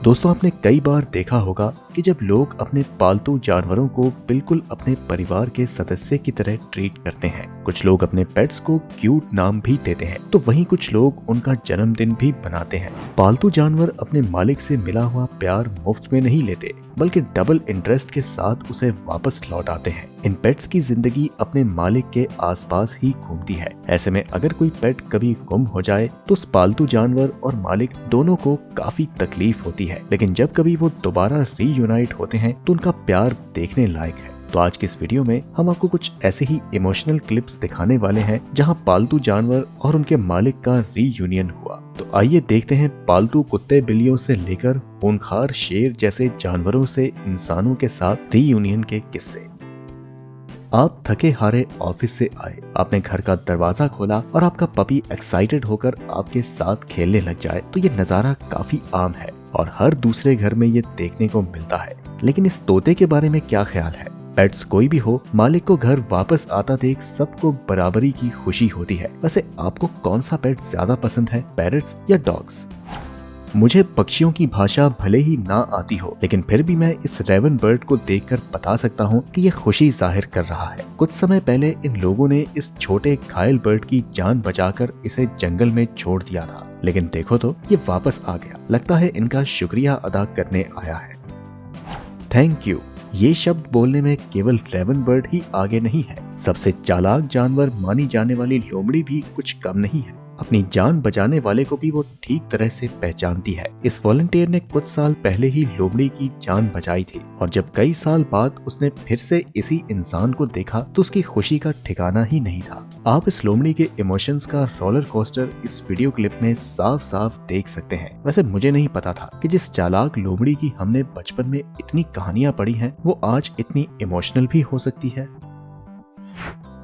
दोस्तों, आपने कई बार देखा होगा कि जब लोग अपने पालतू जानवरों को बिल्कुल अपने परिवार के सदस्य की तरह ट्रीट करते हैं। कुछ लोग अपने पेट्स को क्यूट नाम भी देते हैं, तो वहीं कुछ लोग उनका जन्मदिन भी मनाते हैं। पालतू जानवर अपने मालिक से मिला हुआ प्यार मुफ्त में नहीं लेते, बल्कि डबल इंटरेस्ट के साथ उसे वापस लौटाते हैं। इन पेट्स की जिंदगी अपने मालिक के आसपास ही घूमती है। ऐसे में अगर कोई पेट कभी गुम हो जाए तो उस पालतू जानवर और मालिक दोनों को काफी तकलीफ होती है, लेकिन जब कभी वो दोबारा रीयूनाइट होते हैं तो उनका प्यार देखने लायक है। तो आज की इस वीडियो में हम आपको कुछ ऐसे ही इमोशनल क्लिप्स दिखाने वाले हैं जहां पालतू जानवर और उनके मालिक का रीयूनियन हुआ। तो आइए देखते हैं पालतू कुत्ते बिल्लियों से लेकर खूंखार शेर जैसे जानवरों से इंसानों के साथ रीयूनियन के किस्से। आप थके हारे ऑफिस से आए, आपने घर का दरवाजा खोला और आपका पपी एक्साइटेड होकर आपके साथ खेलने लग जाए तो ये नजारा काफी आम है और हर दूसरे घर में ये देखने को मिलता है। लेकिन इस तोते के बारे में क्या ख्याल है? पेट्स कोई भी हो, मालिक को घर वापस आता देख सबको बराबरी की खुशी होती है। वैसे आपको कौन सा पेट ज्यादा पसंद है, पैरट्स या डॉग्स? मुझे पक्षियों की भाषा भले ही ना आती हो, लेकिन फिर भी मैं इस रेवन बर्ड को देखकर बता सकता हूँ कि ये खुशी जाहिर कर रहा है। कुछ समय पहले इन लोगों ने इस छोटे घायल बर्ड की जान बचाकर इसे जंगल में छोड़ दिया था, लेकिन देखो तो ये वापस आ गया। लगता है इनका शुक्रिया अदा करने आया है। थैंक यू, ये शब्द बोलने में केवल रेवन बर्ड ही आगे नहीं है। सबसे चालाक जानवर मानी जाने वाली लोमड़ी भी कुछ कम नहीं है। अपनी जान बचाने वाले को भी वो ठीक तरह से पहचानती है। इस वॉलंटियर ने कुछ साल पहले ही लोमड़ी की जान बचाई थी और जब कई साल बाद उसने फिर से इसी इंसान को देखा तो उसकी खुशी का ठिकाना ही नहीं था। आप इस लोमड़ी के इमोशंस का रोलर कोस्टर इस वीडियो क्लिप में साफ साफ देख सकते हैं। वैसे मुझे नहीं पता था कि जिस चालाक लोमड़ी की हमने बचपन में इतनी कहानियां पढ़ी हैं, वो आज इतनी इमोशनल भी हो सकती है।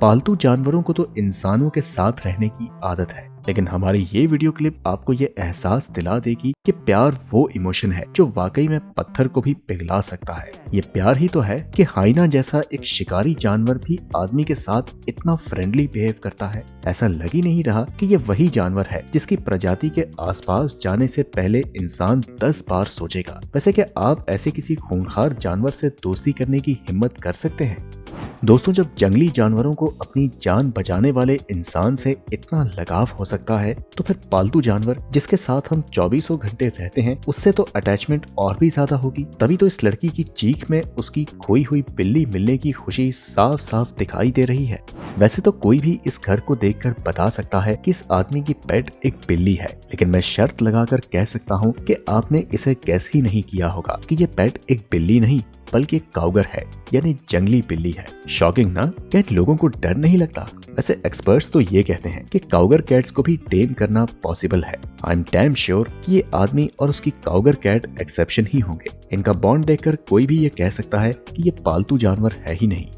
पालतू जानवरों को तो इंसानों के साथ रहने की आदत है, लेकिन हमारी ये वीडियो क्लिप आपको ये एहसास दिला देगी कि प्यार वो इमोशन है जो वाकई में पत्थर को भी पिघला सकता है। ये प्यार ही तो है कि हाइना जैसा एक शिकारी जानवर भी आदमी के साथ इतना फ्रेंडली बिहेव करता है। ऐसा लग ही नहीं रहा कि ये वही जानवर है जिसकी प्रजाति के आसपास जाने से पहले इंसान 10 बार सोचेगा। वैसे क्या आप ऐसे किसी खूंखार जानवर से दोस्ती करने की हिम्मत कर सकते हैं? दोस्तों, जब जंगली जानवरों को अपनी जान बचाने वाले इंसान से इतना लगाव हो सकता है, तो फिर पालतू जानवर जिसके साथ हम 24 घंटे रहते हैं उससे तो अटैचमेंट और भी ज्यादा होगी। तभी तो इस लड़की की चीख में उसकी खोई हुई बिल्ली मिलने की खुशी साफ साफ दिखाई दे रही है। वैसे तो कोई भी इस घर को देखकर बता सकता है कि इस आदमी की पेट एक बिल्ली है, लेकिन मैं शर्त लगाकर कह सकता हूँ कि आपने इसे गैस ही नहीं किया होगा कि ये पेट एक बिल्ली नहीं बल्कि एक काउगर है, यानी जंगली बिल्ली है। शॉकिंग ना? क्या इन लोगों को डर नहीं लगता? वैसे एक्सपर्ट्स तो ये कहते हैं कि काउगर कैट्स को भी टेम करना पॉसिबल है। आई एम डैम श्योर कि ये आदमी और उसकी काउगर कैट एक्सेप्शन ही होंगे। इनका बॉन्ड देखकर कोई भी ये कह सकता है कि ये पालतू जानवर है ही नहीं।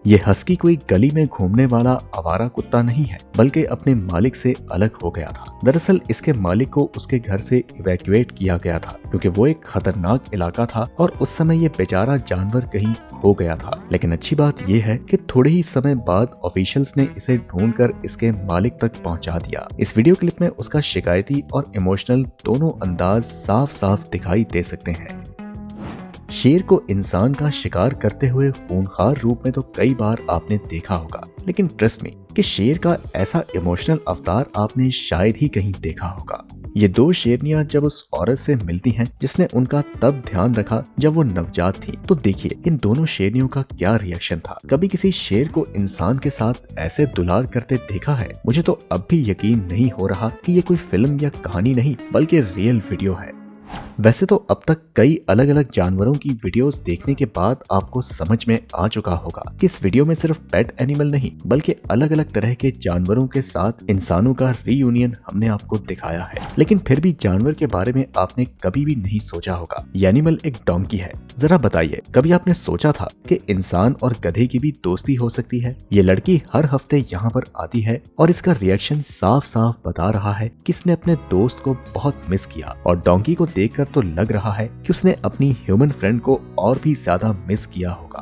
ये हस्की कोई गली में घूमने वाला आवारा कुत्ता नहीं है, बल्कि अपने मालिक से अलग हो गया था। दरअसल इसके मालिक को उसके घर से इवैक्यूएट किया गया था क्योंकि वो एक खतरनाक इलाका था और उस समय ये बेचारा जानवर कहीं खो गया था। लेकिन अच्छी बात ये है कि थोड़े ही समय बाद ऑफिशियल्स ने इसे ढूंढकर इसके मालिक तक पहुंचा दिया। इस वीडियो क्लिप में उसका शिकायती और इमोशनल दोनों अंदाज साफ साफ दिखाई दे सकते हैं। शेर को इंसान का शिकार करते हुए खूंखार रूप में तो कई बार आपने देखा होगा, लेकिन ट्रस्ट मी कि शेर का ऐसा इमोशनल अवतार आपने शायद ही कहीं देखा होगा। ये दो शेरनियां जब उस औरत से मिलती हैं जिसने उनका तब ध्यान रखा जब वो नवजात थी, तो देखिए इन दोनों शेरनियों का क्या रिएक्शन था। कभी किसी शेर को इंसान के साथ ऐसे दुलार करते देखा है? मुझे तो अब भी यकीन नहीं हो रहा कि ये कोई फिल्म या कहानी नहीं बल्कि रियल वीडियो है। वैसे तो अब तक कई अलग अलग जानवरों की वीडियोस देखने के बाद आपको समझ में आ चुका होगा कि इस वीडियो में सिर्फ पेट एनिमल नहीं बल्कि अलग अलग तरह के जानवरों के साथ इंसानों का रीयूनियन हमने आपको दिखाया है। लेकिन फिर भी जानवर के बारे में आपने कभी भी नहीं सोचा होगा। ये एनिमल एक डोंकी है। जरा बताइए, कभी आपने सोचा था कि इंसान और गधे की भी दोस्ती हो सकती है? ये लड़की हर हफ्ते यहाँ पर आती है और इसका रिएक्शन साफ साफ बता रहा है कि इसने अपने दोस्त को बहुत मिस किया और डोंकी को देखकर तो लग रहा है कि उसने अपनी ह्यूमन फ्रेंड को और भी ज्यादा मिस किया होगा।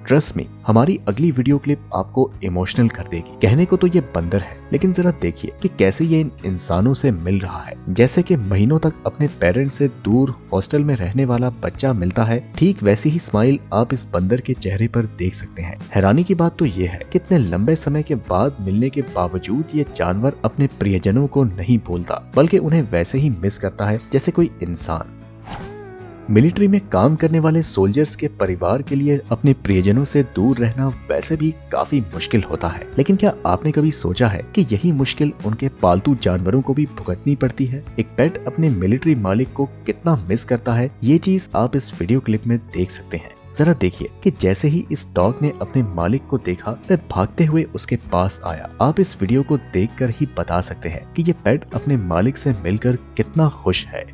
ट्रस्ट मी, हमारी अगली वीडियो क्लिप आपको इमोशनल कर देगी। कहने को तो ये बंदर है, लेकिन जरा देखिए कि कैसे ये इन इंसानों से मिल रहा है। जैसे कि महीनों तक अपने पेरेंट्स से दूर हॉस्टल में रहने वाला बच्चा मिलता है, ठीक वैसी ही स्माइल आप इस बंदर के चेहरे पर देख सकते हैं। हैरानी की बात तो ये है कि इतने लंबे समय के बाद मिलने के बावजूद ये जानवर अपने प्रियजनों को नहीं भूलता, बल्कि उन्हें वैसे ही मिस करता है जैसे कोई इंसान। मिलिट्री में काम करने वाले सोल्जर्स के परिवार के लिए अपने प्रियजनों से दूर रहना वैसे भी काफी मुश्किल होता है, लेकिन क्या आपने कभी सोचा है कि यही मुश्किल उनके पालतू जानवरों को भी भुगतनी पड़ती है? एक पेट अपने मिलिट्री मालिक को कितना मिस करता है, ये चीज आप इस वीडियो क्लिप में देख सकते हैं। जरा देखिए कि जैसे ही इस डॉग ने अपने मालिक को देखा, वह भागते हुए उसके पास आया। आप इस वीडियो को देखकर ही बता सकते हैं कि ये पेट अपने मालिक से मिलकर कितना खुश है।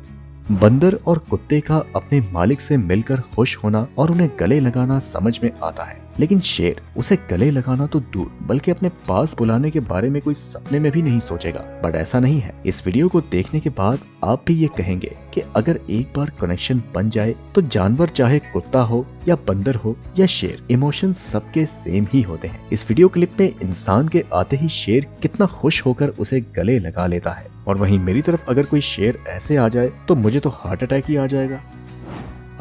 बंदर और कुत्ते का अपने मालिक से मिलकर खुश होना और उन्हें गले लगाना समझ में आता है, लेकिन शेर उसे गले लगाना तो दूर बल्कि अपने पास बुलाने के बारे में कोई सपने में भी नहीं सोचेगा। बट ऐसा नहीं है। इस वीडियो को देखने के बाद आप भी ये कहेंगे कि अगर एक बार कनेक्शन बन जाए तो जानवर चाहे कुत्ता हो या बंदर हो या शेर, इमोशन सबके सेम ही होते हैं। इस वीडियो क्लिप में इंसान के आते ही शेर कितना खुश होकर उसे गले लगा लेता है, और वहीं मेरी तरफ अगर कोई शेर ऐसे आ जाए तो मुझे तो हार्ट अटैक ही आ जाएगा।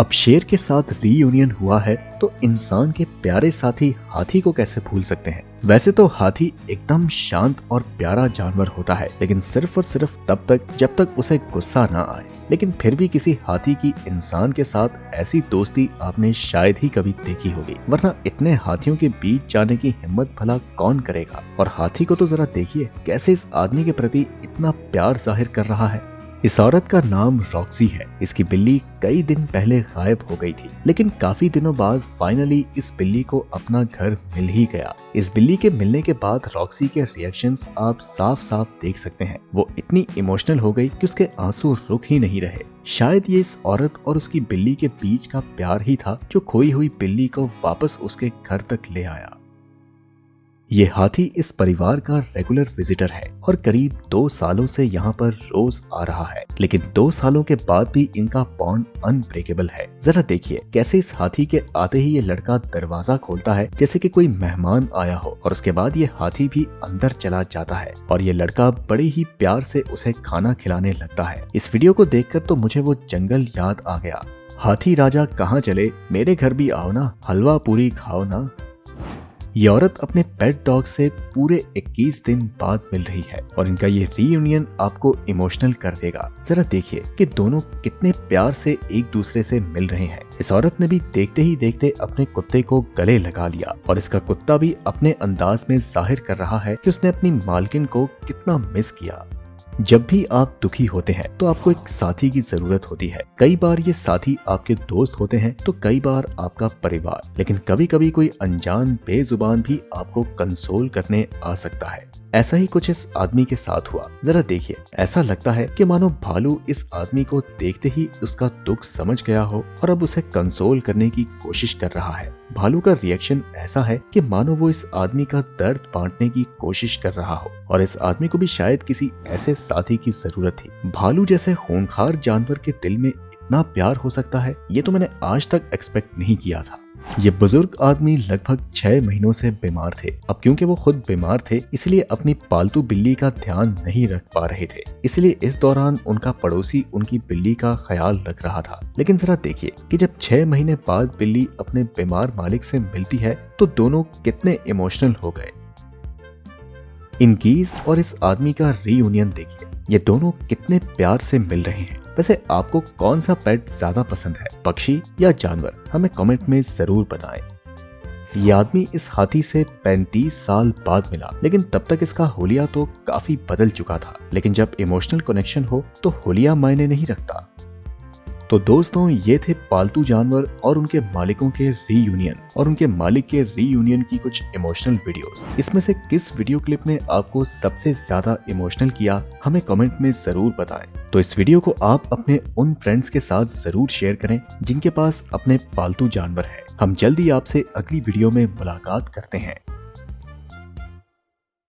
अब शेर के साथ रीयूनियन हुआ है तो इंसान के प्यारे साथी हाथी को कैसे भूल सकते हैं? वैसे तो हाथी एकदम शांत और प्यारा जानवर होता है, लेकिन सिर्फ और सिर्फ तब तक जब तक उसे गुस्सा ना आए। लेकिन फिर भी किसी हाथी की इंसान के साथ ऐसी दोस्ती आपने शायद ही कभी देखी होगी, वरना इतने हाथियों के बीच जाने की हिम्मत भला कौन करेगा? और हाथी को तो जरा देखिए कैसे इस आदमी के प्रति इतना प्यार जाहिर कर रहा है। इस औरत का नाम रॉक्सी है। इसकी बिल्ली कई दिन पहले गायब हो गई थी, लेकिन काफी दिनों बाद फाइनली इस बिल्ली को अपना घर मिल ही गया। इस बिल्ली के मिलने के बाद रॉक्सी के रिएक्शंस आप साफ साफ देख सकते हैं। वो इतनी इमोशनल हो गई कि उसके आंसू रुक ही नहीं रहे। शायद ये इस औरत और उसकी बिल्ली के बीच का प्यार ही था जो खोई हुई बिल्ली को वापस उसके घर तक ले आया। ये हाथी इस परिवार का रेगुलर विजिटर है और करीब 2 सालों से यहाँ पर रोज आ रहा है, लेकिन 2 सालों के बाद भी इनका बॉन्ड अनब्रेकेबल है। जरा देखिए कैसे इस हाथी के आते ही ये लड़का दरवाजा खोलता है जैसे कि कोई मेहमान आया हो, और उसके बाद ये हाथी भी अंदर चला जाता है और ये लड़का बड़े ही प्यार से उसे खाना खिलाने लगता है। इस वीडियो को देखकर तो मुझे वो जंगल याद आ गया। हाथी राजा कहाँ चले, मेरे घर भी आओ ना, हलवा पूरी खाओ ना। ये औरत अपने पेट डॉग से पूरे 21 दिन बाद मिल रही है और इनका ये रीयूनियन आपको इमोशनल कर देगा। जरा देखिए कि दोनों कितने प्यार से एक दूसरे से मिल रहे हैं। इस औरत ने भी देखते ही देखते अपने कुत्ते को गले लगा लिया और इसका कुत्ता भी अपने अंदाज में जाहिर कर रहा है कि उसने अपनी मालकिन को कितना मिस किया। जब भी आप दुखी होते हैं तो आपको एक साथी की जरूरत होती है। कई बार ये साथी आपके दोस्त होते हैं तो कई बार आपका परिवार, लेकिन कभी कभी कोई अनजान बेजुबान भी आपको कंसोल करने आ सकता है। ऐसा ही कुछ इस आदमी के साथ हुआ। जरा देखिए, ऐसा लगता है कि मानो भालू इस आदमी को देखते ही उसका दुख समझ गया हो और अब उसे कंसोल करने की कोशिश कर रहा है। भालू का रिएक्शन ऐसा है कि मानो वो इस आदमी का दर्द बांटने की कोशिश कर रहा हो और इस आदमी को भी शायद किसी ऐसे साथी की जरूरत थी। भालू जैसे खूंखार जानवर के दिल में इतना प्यार हो सकता है, ये तो मैंने आज तक एक्सपेक्ट नहीं किया था। ये बुजुर्ग आदमी लगभग 6 महीनों से बीमार थे। अब क्योंकि वो खुद बीमार थे इसलिए अपनी पालतू बिल्ली का ध्यान नहीं रख पा रहे थे, इसलिए इस दौरान उनका पड़ोसी उनकी बिल्ली का ख्याल रख रहा था। लेकिन जरा देखिए कि जब 6 महीने बाद बिल्ली अपने बीमार मालिक से मिलती है तो दोनों कितने इमोशनल हो गए। इन गीज और इस आदमी का रीयूनियन देखिए, ये दोनों कितने प्यार से मिल रहे हैं। वैसे आपको कौन सा पेट ज्यादा पसंद है, पक्षी या जानवर? हमें कमेंट में जरूर बताएं। ये आदमी इस हाथी से 35 साल बाद मिला, लेकिन तब तक इसका होलिया तो काफी बदल चुका था। लेकिन जब इमोशनल कनेक्शन हो तो होलिया मायने नहीं रखता। तो दोस्तों, ये थे पालतू जानवर और उनके मालिकों के रीयूनियन और उनके मालिक के रीयूनियन की कुछ इमोशनल वीडियोस। इसमें से किस वीडियो क्लिप ने आपको सबसे ज्यादा इमोशनल किया, हमें कमेंट में जरूर बताएं। तो इस वीडियो को आप अपने उन फ्रेंड्स के साथ जरूर शेयर करें जिनके पास अपने पालतू जानवर है। हम जल्दी आपसे अगली वीडियो में मुलाकात करते हैं।